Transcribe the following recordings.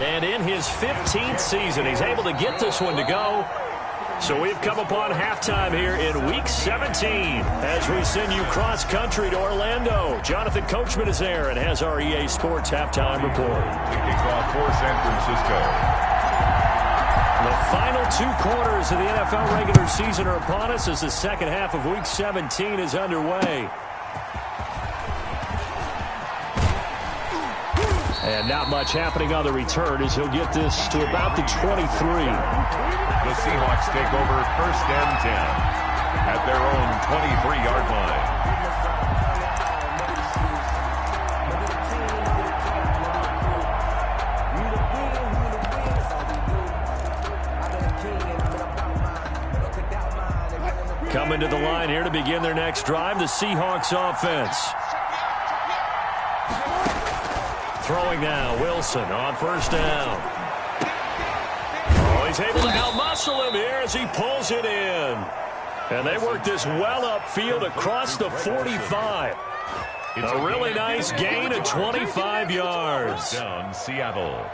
And in his 15th season, he's able to get this one to go. So we've come upon halftime here in Week 17 as we send you cross-country to Orlando. Jonathan Coachman is there and has our EA Sports halftime report. Kicking off for San Francisco. The final 2 quarters of the NFL regular season are upon us as the second half of Week 17 is underway. And not much happening on the return as he'll get this to about the 23. The Seahawks take over 1st and 10 at their own 23-yard line. Coming to the line here to begin their next drive, the Seahawks offense. Throwing now, Wilson on 1st down. Oh, he's able to outmuscle him here as he pulls it in. And they work this well upfield across the 45. A really nice gain of 25 yards. Down Seattle.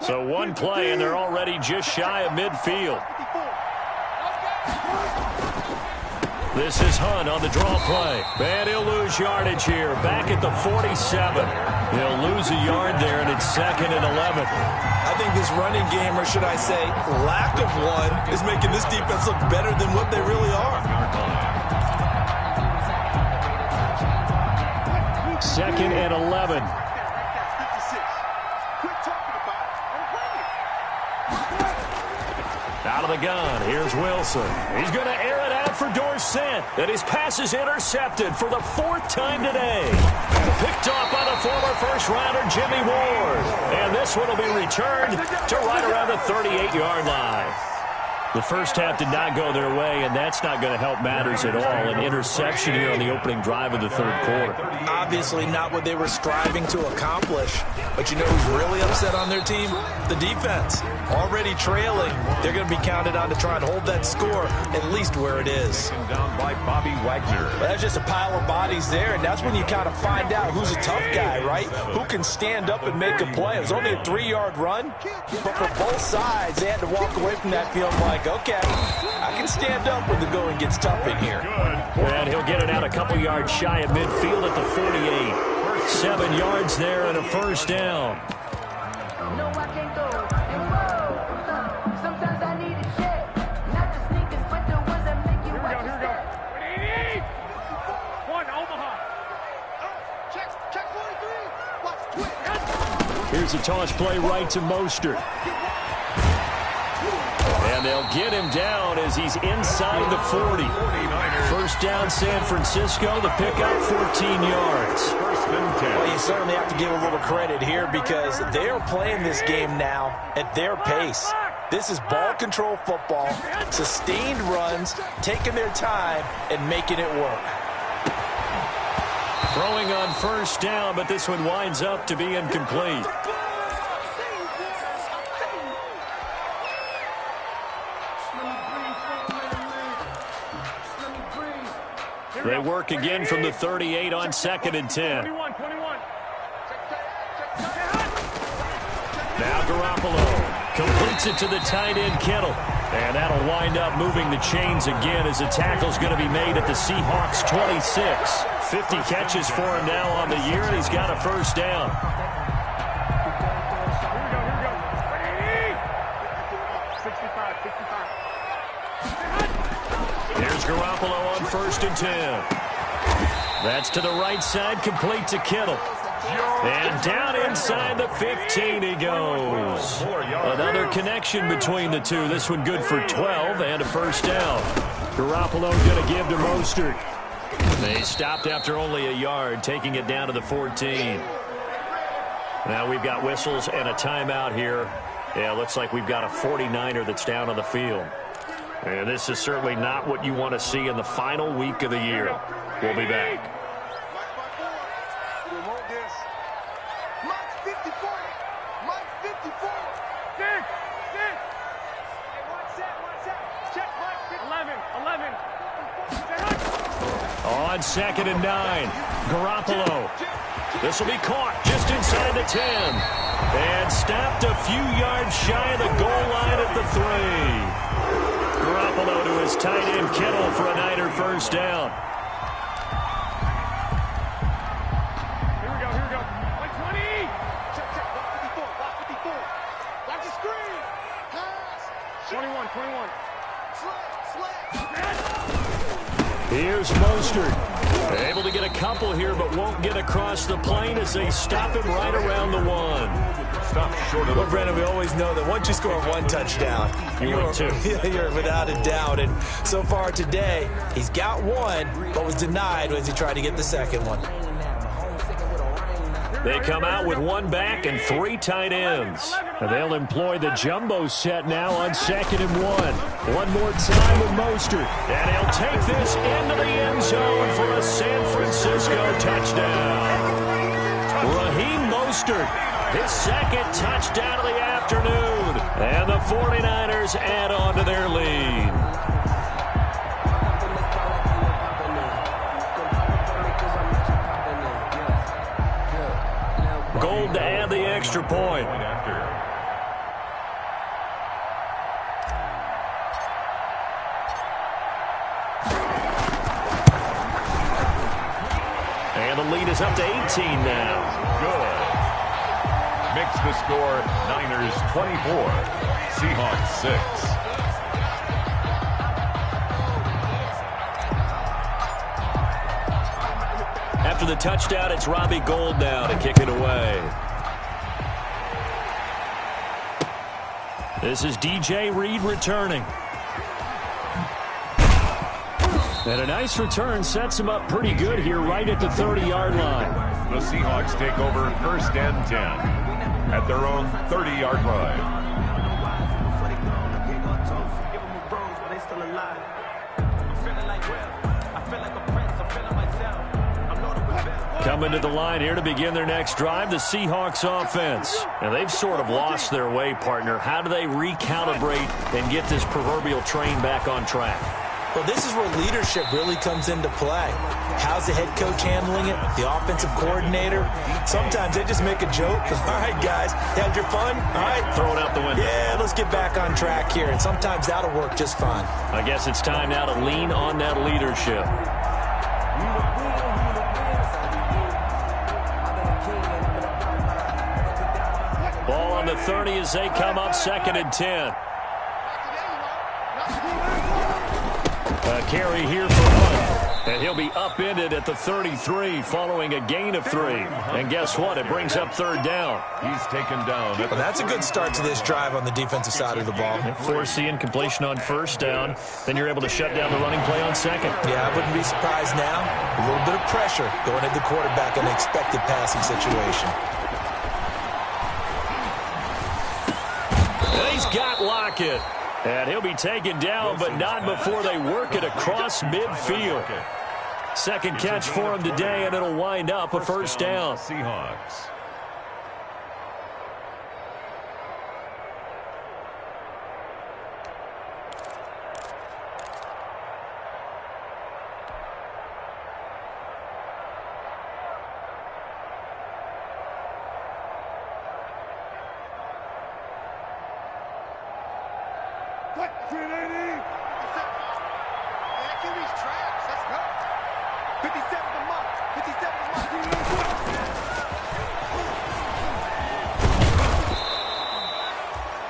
So one play, and they're already just shy of midfield. This is Hunt on the draw play. And he'll lose yardage here. Back at the 47. He'll lose a yard there, and it's 2nd and 11. I think this running game, or should I say lack of one, is making this defense look better than what they really are. 2nd and 11. Out of the gun, here's Wilson. He's going to air it out for Dorsett. And his pass is intercepted for the 4th time today. Picked off by the former first-rounder Jimmy Ward. And this one will be returned to right around the 38-yard line. The first half did not go their way, and that's not going to help matters at all. An interception here on the opening drive of the 3rd quarter. Obviously not what they were striving to accomplish. But you know who's really upset on their team? The defense. Already trailing. They're going to be counted on to try and hold that score at least where it is. Down by Bobby Wagner. Well, that's just a pile of bodies there, and that's when you kind of find out who's a tough guy, right? Who can stand up and make a play. It was only a 3-yard run, but for both sides, they had to walk away from that feeling like, okay, I can stand up when the going gets tough in here. And he'll get it out a couple yards shy of midfield at the 48. 7 yards there and a 1st down. Here's a toss play right to Mostert. And they'll get him down as he's inside the 40. 1st down San Francisco, the pickup 14 yards. Well, you certainly have to give a little credit here because they're playing this game now at their pace. This is ball control football, sustained runs, taking their time and making it work. Throwing on 1st down, but this one winds up to be incomplete. They work again from the 38 on 2nd and 10. Now Garoppolo completes it to the tight end Kittle. And that'll wind up moving the chains again as the tackle's going to be made at the Seahawks 26. 50 catches for him now on the year, and he's got a 1st down. Here's Garoppolo on 1st and 10. That's to the right side, complete to Kittle. And down inside the 15 he goes. Another connection between the two. This one good for 12 and a 1st down. Garoppolo going to give to Mostert. They stopped after only a yard, taking it down to the 14. Now we've got whistles and a timeout here. Yeah, looks like we've got a 49er that's down on the field. And this is certainly not what you want to see in the final week of the year. We'll be back. On 2nd and 9, Garoppolo. This will be caught just inside the 10. And stopped a few yards shy of the goal line at the 3. Garoppolo to his tight end Kittle for a Niner first down. Here we go. Like 20. Check. Block 54. Watch the screen. Pass. 21. Here's Mostert. Able to get a couple here, but won't get across the plane as they stop him right around the 1. Stop short of the... Well, Brandon, we always know that once you score one touchdown, you're without a doubt. And so far today, he's got one, but was denied as he tried to get the second one. They come out with one back and 3 tight ends. And they'll employ the jumbo set now on 2nd and 1. One more time with Mostert. And he'll take this into the end zone for a San Francisco touchdown. Raheem Mostert, his 2nd touchdown of the afternoon. And the 49ers add on to their lead. Gold to add the extra point. And the lead is up to 18 now. Good. Mix the score, Niners 24, Seahawks 6. After the touchdown, it's Robbie Gould now to kick it away. This is DJ Reed returning. And a nice return sets him up pretty good here right at the 30-yard line. The Seahawks take over 1st and 10 at their own 30-yard line. Coming to the line here to begin their next drive, the Seahawks offense. And they've sort of lost their way, partner. How do they recalibrate and get this proverbial train back on track? Well, this is where leadership really comes into play. How's the head coach handling it? The offensive coordinator? Sometimes they just make a joke. All right, guys, had your fun? All right. Throw it out the window. Yeah, let's get back on track here. And sometimes that'll work just fine. I guess it's time now to lean on that leadership. Ball on the 30 as they come up 2nd and 10. A carry here for 1. And he'll be upended at the 33 following a gain of 3. And guess what? It brings up 3rd down. He's taken down. Well, that's a good start to this drive on the defensive side of the ball. Forcing completion on 1st down. Then you're able to shut down the running play on 2nd. Yeah, I wouldn't be surprised now. A little bit of pressure going at the quarterback in an expected passing situation. He's got Lockett. And he'll be taken down, but not before they work it across midfield. 2nd catch for him today, and it'll wind up a 1st down. Seahawks.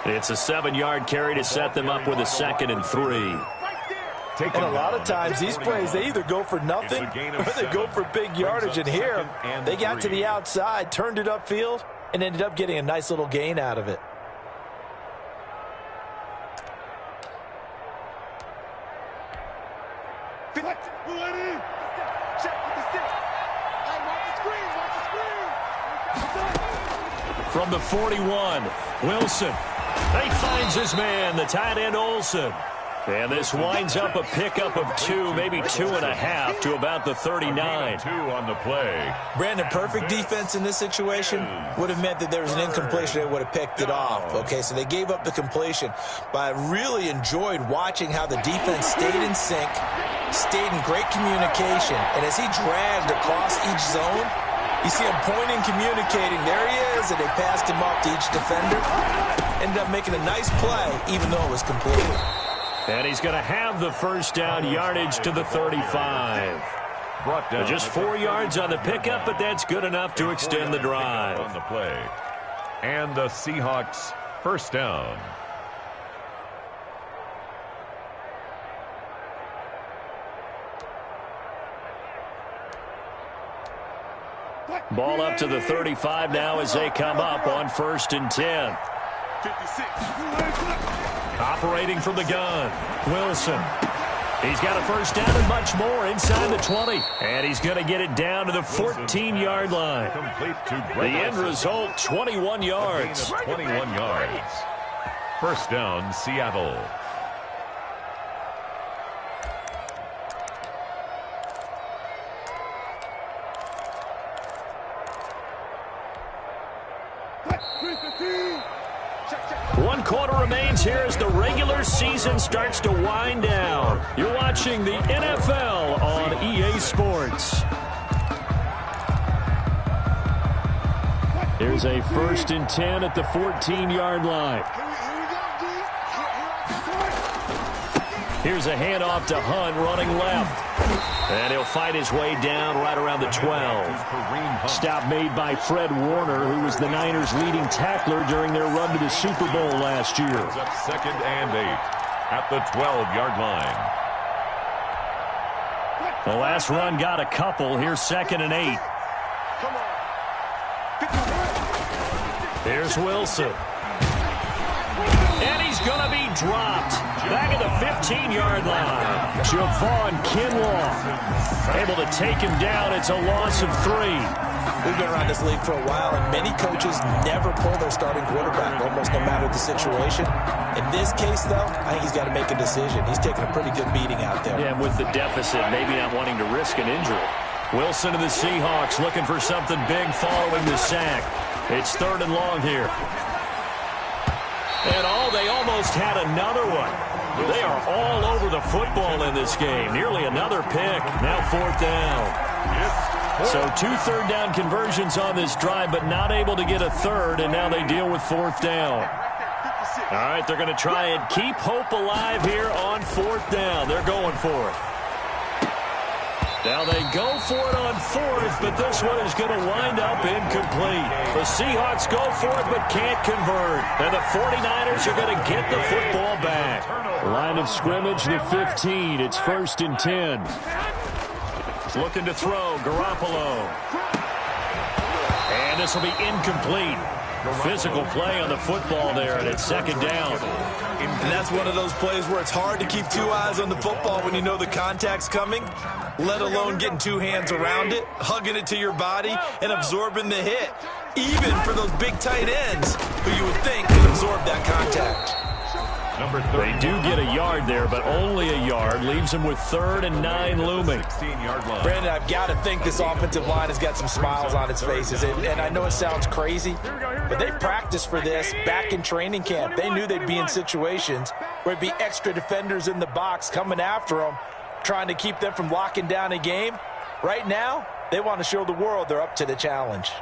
It's a 7-yard carry to set them up with a 2nd and 3. And a lot of times these plays, they either go for nothing or they go for big yardage. And here, they got to the outside, turned it upfield, and ended up getting a nice little gain out of it. From the 41, Wilson. He finds his man, the tight end Olsen. And this winds up a pickup of 2, maybe 2.5 to about the 39. 2 on the play. Brandon, perfect defense in this situation would have meant that there was an incompletion. They would have picked it off. Okay, so they gave up the completion. But I really enjoyed watching how the defense stayed in sync, stayed in great communication. And as he dragged across each zone, you see him pointing, communicating. There he is, and they passed him off to each defender. Ended up making a nice play, even though it was complete. And he's going to have the first down, yardage to the 35. Just 4 yards on the pickup, but that's good enough to extend the drive. On the play. And the Seahawks first down. Ball up to the 35 now as they come up on 1st and 10. 56. Operating from the gun, Wilson. He's got a first down and much more inside the 20. And he's going to get it down to the 14-yard line. The end result, 21 yards. 21 yards. First down, Seattle. One quarter remains here as the regular season starts to wind down. You're watching the NFL on EA Sports. Here's a 1st and 10 at the 14-yard line. Here's a handoff to Hunt running left. And he'll fight his way down right around the 12. Stop made by Fred Warner, who was the Niners' leading tackler during their run to the Super Bowl last year. It's up 2nd and 8 at the 12-yard line. The last run got a couple. Here's 2nd and 8. Here's Wilson. And he's going to be dropped. Back at the 15-yard line. Javon Kinlaw able to take him down. It's a loss of 3. We've been around this league for a while, and many coaches never pull their starting quarterback, almost no matter the situation. In this case, though, I think he's got to make a decision. He's taking a pretty good beating out there. Yeah, with the deficit, maybe not wanting to risk an injury. Wilson and the Seahawks looking for something big following the sack. It's 3rd and long here. And they almost had another one. They are all over the football in this game. Nearly another pick. Now 4th down. So 2 third-down conversions on this drive, but not able to get a third, and now they deal with 4th down. All right, they're going to try and keep hope alive here on 4th down. They're going for it. Now they go for it on 4th, but this one is going to wind up incomplete. The Seahawks go for it, but can't convert. And the 49ers are going to get the football back. Line of scrimmage, the 15. It's 1st and 10. Looking to throw, Garoppolo. And this will be incomplete. Physical play on the football there, and it's 2nd down. And that's one of those plays where it's hard to keep 2 eyes on the football when you know the contact's coming, let alone getting 2 hands around it, hugging it to your body, and absorbing the hit. Even for those big tight ends who you would think could absorb that contact. They do get a yard there, but only a yard. Leaves them with 3rd and 9 looming. Brandon, I've got to think this offensive line has got some smiles on its faces. And I know it sounds crazy, but they practiced for this back in training camp. They knew they'd be in situations where it'd be extra defenders in the box coming after them, trying to keep them from locking down a game. Right now, they want to show the world they're up to the challenge.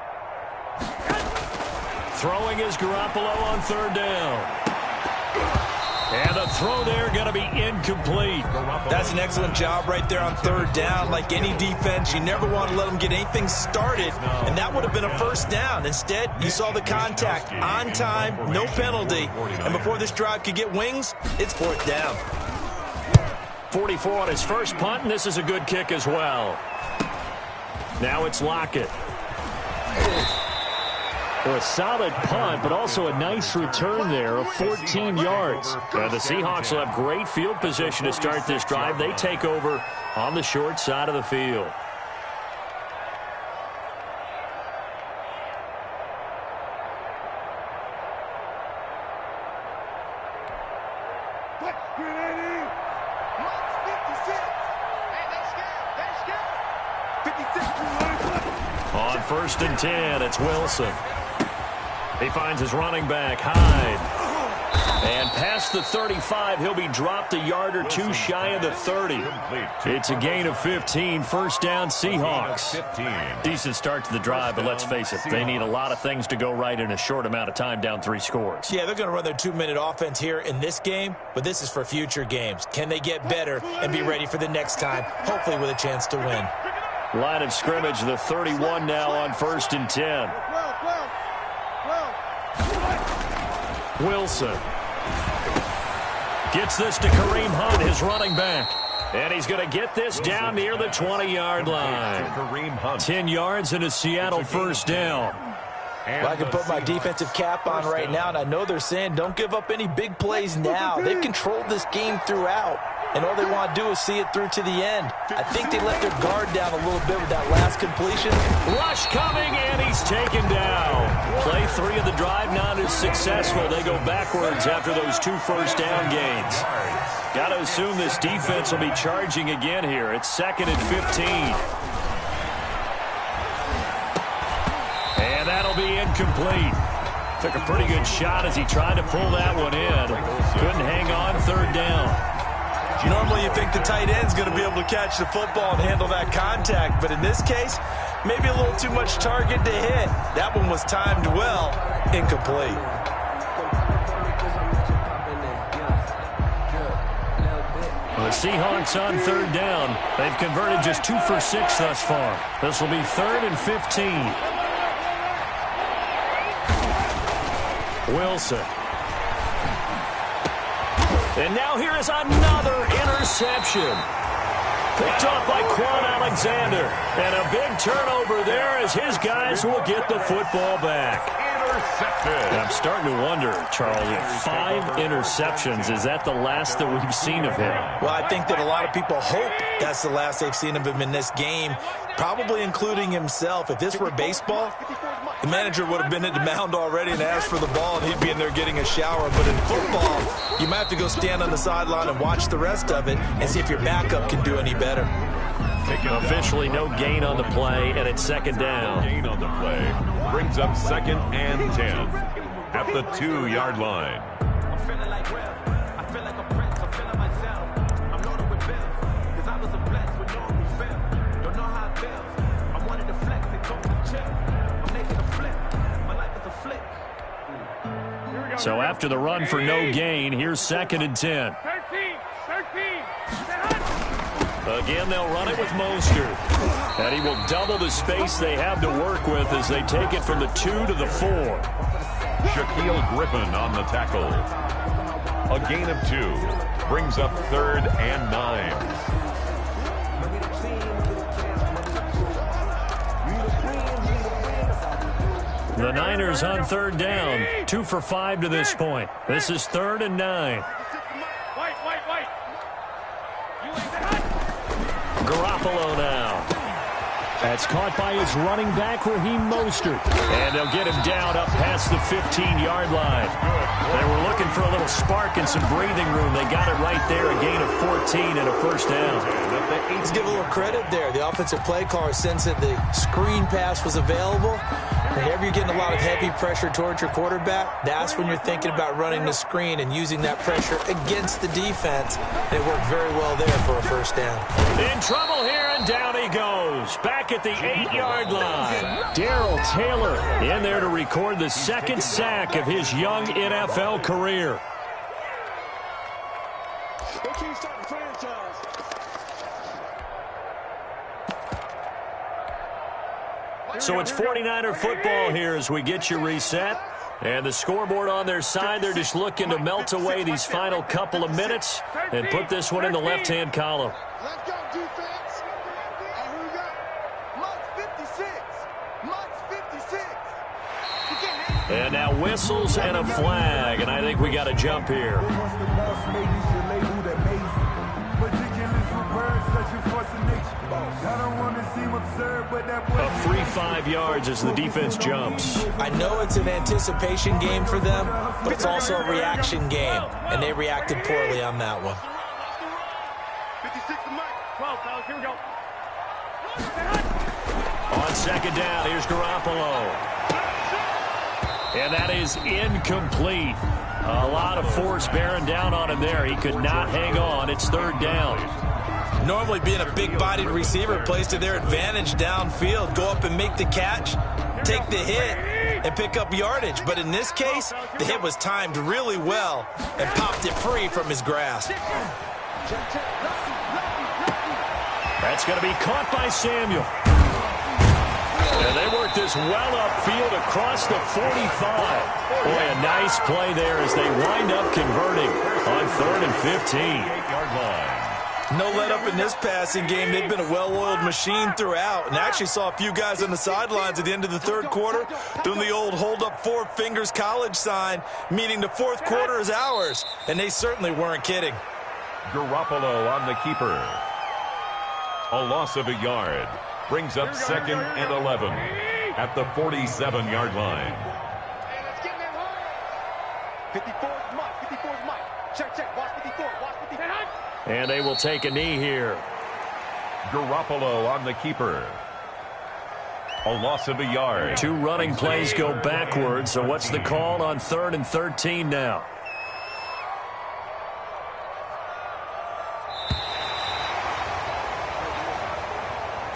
Throwing is Garoppolo on 3rd down. And the throw there going to be incomplete. That's an excellent job right there on 3rd down. Like any defense, you never want to let them get anything started, and that would have been a 1st down. Instead, you saw the contact on time, no penalty, and before this drive could get wings, it's 4th down. 44 on his first punt, and this is a good kick as well. Now it's Lockett. Well, a solid punt, but also a nice return there of 14 yards. The Seahawks will have great field position to start this drive. They take over on the short side of the field. On 1st and 10, it's Wilson. He finds his running back, Hyde. And past the 35, he'll be dropped a yard or two shy of the 30. It's a gain of 15, first down Seahawks. Decent start to the drive, but let's face it, they need a lot of things to go right in a short amount of time, down 3 scores. Yeah, they're going to run their 2-minute offense here in this game, but this is for future games. Can they get better and be ready for the next time, hopefully with a chance to win? Line of scrimmage, the 31 now on 1st and 10. Wilson gets this to Kareem Hunt, his running back. And he's going to get this down near the 20-yard line. 10 yards and a Seattle first down. Well, I can put my defensive cap on right now, and I know they're saying don't give up any big plays now. They've controlled this game throughout, and all they want to do is see it through to the end. I think they let their guard down a little bit with that last completion. Rush coming, and he's taken down. Play 3 of the drive not as successful. They go backwards after those 2 first down gains. Got to assume this defense will be charging again here. It's 2nd and 15. And that'll be incomplete. Took a pretty good shot as he tried to pull that one in. Couldn't hang on, 3rd down. Normally you think the tight end's going to be able to catch the football and handle that contact, but in this case, maybe a little too much target to hit. That one was timed well, incomplete. The Seahawks on 3rd down. They've converted just 2 for 6 thus far. This will be 3rd and 15. Wilson. And now here is another interception. Picked off by Quan Alexander. And a big turnover there as his guys will get the football back. And I'm starting to wonder, Charlie, 5 interceptions, is that the last that we've seen of him? Well, I think that a lot of people hope that's the last they've seen of him in this game, probably including himself. If this were baseball, the manager would have been at the mound already and asked for the ball, and he'd be in there getting a shower. But in football, you might have to go stand on the sideline and watch the rest of it and see if your backup can do any better. Officially no gain on the play, and it's 2nd down. Gain on the play brings up 2nd and 10 at the 2-yard line. I'm feeling like real. I feel like a prince. I'm feeling myself. I'm loaded with bills. Cause I was a blessed with no refill. Don't know how it feels. I wanted to flex and go to chill. I'm making a flip. My life is a flick. So after the run for no gain, here's 2nd and 10. 13. Again, they'll run it with Mostert. And he will double the space they have to work with as they take it from the 2 to the 4. Shaquille Griffin on the tackle. A gain of 2 brings up 3rd and 9. The Niners on 3rd down. 2 for 5 to this point. This is 3rd and 9. Garoppolo now. That's caught by his running back, Raheem Mostert. And they'll get him down up past the 15-yard line. They were looking for a little spark and some breathing room. They got it right there, a gain of 14 and a first down. Let's give a little credit there. The offensive play caller, since that the screen pass was available, whenever you're getting a lot of heavy pressure towards your quarterback, that's when you're thinking about running the screen and using that pressure against the defense. And it worked very well there for a first down. In trouble here, and down he goes. Back at the 8-yard line. Darrell Taylor in there to record the 2nd sack of his young NFL career. So it's 49er football here as we get you reset. And the scoreboard on their side, they're just looking to melt away these final couple of minutes and put this one in the left-hand column. Let's go, defense. And who we got? Mutt's 56. Mutt's 56. And now whistles and a flag, and I think we got a jump here. A free 5 yards as the defense jumps. I know it's an anticipation game for them, but it's also a reaction game, and they reacted poorly on that one. 56 to Mike. 12, fellas. Here we go. On 2nd down, here's Garoppolo. And that is incomplete. A lot of force bearing down on him there. He could not hang on. It's third down. Normally being a big-bodied receiver plays to their advantage downfield. Go up and make the catch, take the hit, and pick up yardage. But in this case, the hit was timed really well and popped it free from his grasp. That's going to be caught by Samuel. And they work this well upfield across the 45. Boy, a nice play there as they wind up converting on 3rd and 15. 8-yard line. No let up in this passing game. They've been a well-oiled machine throughout, and actually saw a few guys on the sidelines at the end of the third quarter doing the old hold up 4 fingers college sign, meaning the fourth quarter is ours, and they certainly weren't kidding. Garoppolo on the keeper. A loss of a yard. Brings up 2nd and 11 at the 47-yard line. Hey, let's get that home. 54 is Mike. 54 is Mike. Check. Watch 54. Watch 54. And they will take a knee here. Garoppolo on the keeper. A loss of a yard. 2 running plays go backwards. So what's the call on 3rd and 13 now?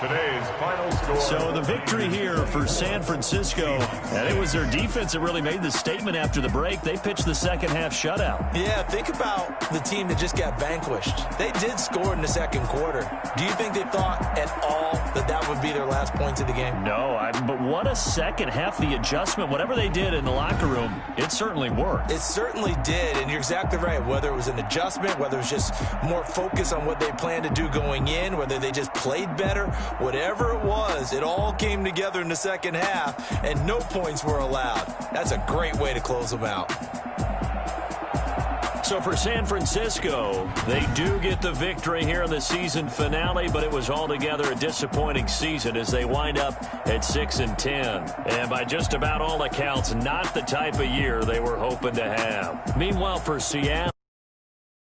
Today's final score. So the victory here for San Francisco, and it was their defense that really made the statement after the break. They pitched the second half shutout. Yeah, think about the team that just got vanquished. They did score in the second quarter. Do you think they thought at all that that would be their last points of the game? No, but what a second half. The adjustment, whatever they did in the locker room, it certainly worked. It certainly did, and you're exactly right. Whether it was an adjustment, whether it was just more focus on what they planned to do going in, whether they just played better, whatever it was, it all came together in the second half, and no points were allowed. That's a great way to close them out. So for San Francisco, they do get the victory here in the season finale, but it was altogether a disappointing season as they wind up at 6-10. And by just about all accounts, not the type of year they were hoping to have. Meanwhile, for Seattle,